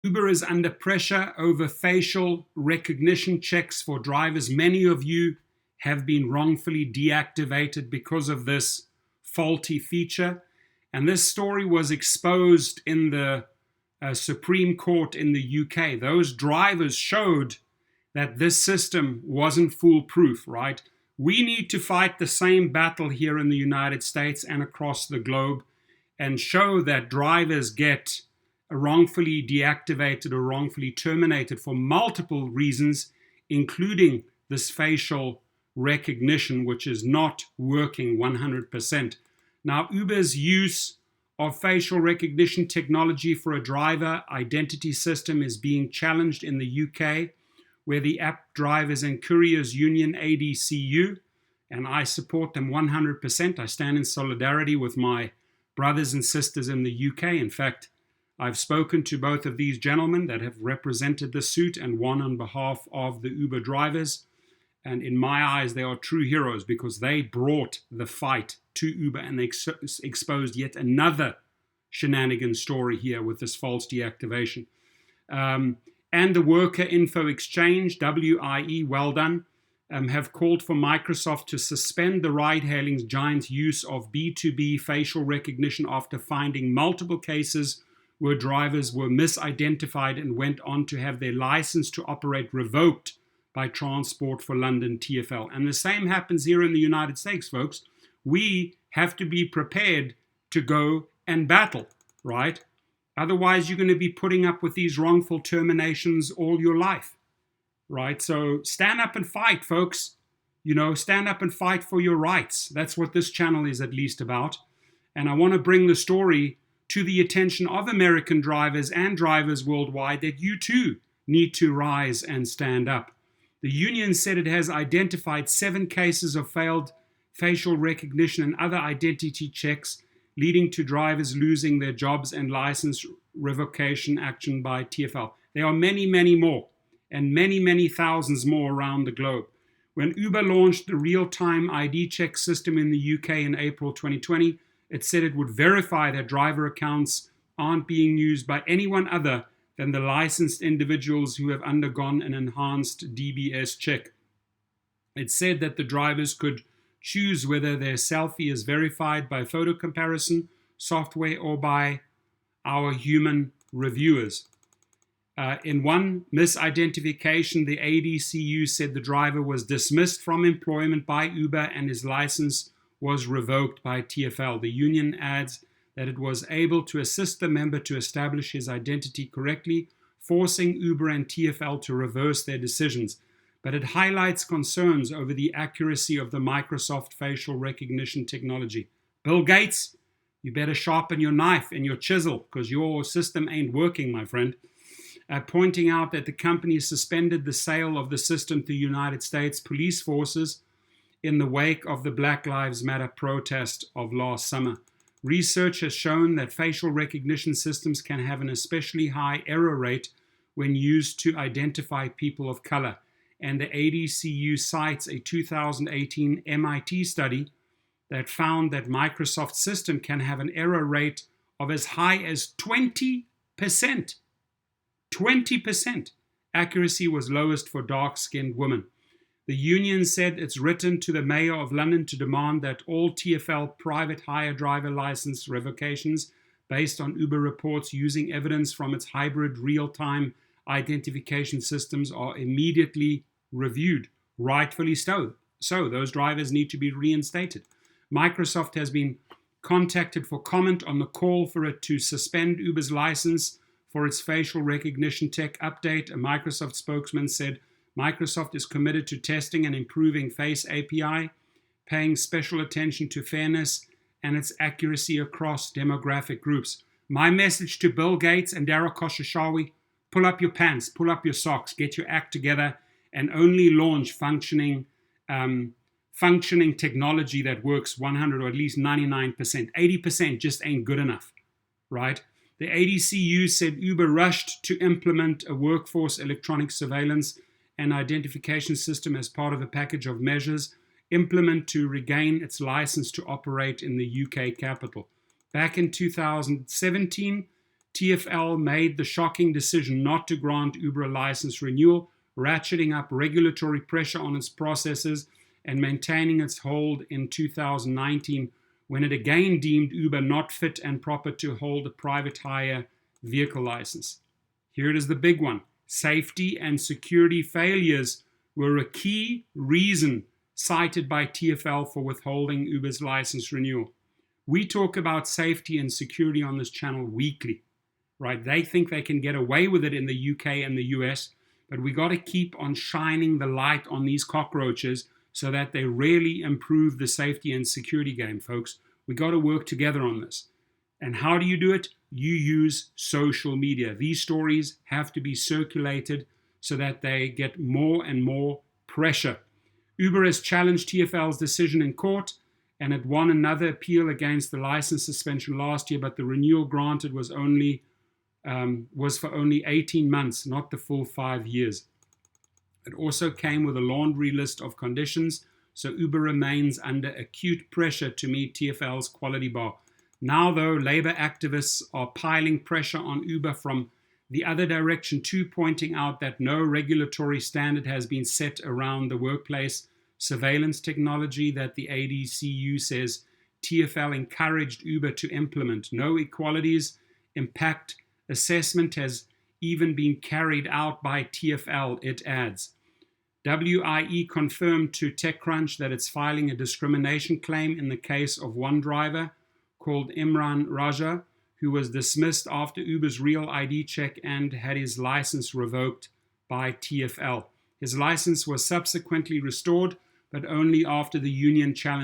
Uber is under pressure over facial recognition checks for drivers. Many of you have been wrongfully deactivated because of this faulty feature. And this story was exposed in the Supreme Court in the UK. Those drivers showed that this system wasn't foolproof, right? We need to fight the same battle here in the United States and across the globe and show that drivers get wrongfully deactivated or wrongfully terminated for multiple reasons, including this facial recognition, which is not working 100%. Now, Uber's use of facial recognition technology for a driver identity system is being challenged in the UK, where the App Drivers and Couriers Union, ADCU, and I support them 100%. I stand in solidarity with my brothers and sisters in the UK. In fact, I've spoken to both of these gentlemen that have represented the suit and won on behalf of the Uber drivers. And in my eyes, they are true heroes because they brought the fight to Uber and they exposed yet another shenanigan story here with this false deactivation. And the Worker Info Exchange, WIE, well done, have called for Microsoft to suspend the ride-hailing giant's use of B2B facial recognition after finding multiple cases where drivers were misidentified and went on to have their license to operate revoked by Transport for London, TfL. And the same happens here in the United States, folks. We have to be prepared to go and battle, right? Otherwise, you're going to be putting up with these wrongful terminations all your life, right? So stand up and fight, folks. You know, stand up and fight for your rights. That's what this channel is at least about. And I want to bring the story to the attention of American drivers and drivers worldwide that you too need to rise and stand up. The union said it has identified 7 cases of failed facial recognition and other identity checks, leading to drivers losing their jobs and license revocation action by TfL. There are many, many more, and many, many thousands more around the globe. When Uber launched the real-time ID check system in the UK in April 2020, it said it would verify that driver accounts aren't being used by anyone other than the licensed individuals who have undergone an enhanced DBS check. It said that the drivers could choose whether their selfie is verified by photo comparison software or by our human reviewers. In one misidentification, the ADCU said the driver was dismissed from employment by Uber and his license was revoked by TfL. The union adds that it was able to assist the member to establish his identity correctly, forcing Uber and TfL to reverse their decisions. But it highlights concerns over the accuracy of the Microsoft facial recognition technology. Bill Gates, you better sharpen your knife and your chisel because your system ain't working, my friend. Pointing out that the company suspended the sale of the system to United States police forces in the wake of the Black Lives Matter protest of last summer. Research has shown that facial recognition systems can have an especially high error rate when used to identify people of color. And the ADCU cites a 2018 MIT study that found that Microsoft's system can have an error rate of as high as 20%. 20%. Accuracy was lowest for dark-skinned women. The union said it's written to the Mayor of London to demand that all TfL private hire driver license revocations based on Uber reports using evidence from its hybrid real-time identification systems are immediately reviewed, rightfully so. So those drivers need to be reinstated. Microsoft has been contacted for comment on the call for it to suspend Uber's license for its facial recognition tech update. A Microsoft spokesman said Microsoft is committed to testing and improving Face API, paying special attention to fairness and its accuracy across demographic groups. My message to Bill Gates and Dara Khosrowshahi, pull up your pants, pull up your socks, get your act together, and only launch functioning technology that works 100 or at least 99%. 80% just ain't good enough, right? The ADCU said Uber rushed to implement a workforce electronic surveillance and identification system as part of a package of measures implemented to regain its license to operate in the UK capital. Back in 2017, TfL made the shocking decision not to grant Uber a license renewal, ratcheting up regulatory pressure on its processes and maintaining its hold in 2019, when it again deemed Uber not fit and proper to hold a private hire vehicle license. Here it is, the big one. Safety and security failures were a key reason cited by TfL for withholding Uber's license renewal. We talk about safety and security on this channel weekly, right? They think they can get away with it in the UK and the US, but we got to keep on shining the light on these cockroaches so that they really improve the safety and security game, folks. We got to work together on this. And how do you do it? You use social media. These stories have to be circulated so that they get more and more pressure. Uber has challenged TfL's decision in court, and it won another appeal against the license suspension last year, but the renewal granted was for only 18 months, not the full 5 years. It also came with a laundry list of conditions, so Uber remains under acute pressure to meet TfL's quality bar. Now, though, labor activists are piling pressure on Uber from the other direction too, pointing out that no regulatory standard has been set around the workplace surveillance technology that the ADCU says TfL encouraged Uber to implement. No equalities impact assessment has even been carried out by TfL, it adds. WIE confirmed to TechCrunch that it's filing a discrimination claim in the case of one driver called Imran Raja, who was dismissed after Uber's real ID check and had his license revoked by TfL. His license was subsequently restored, but only after the union challenged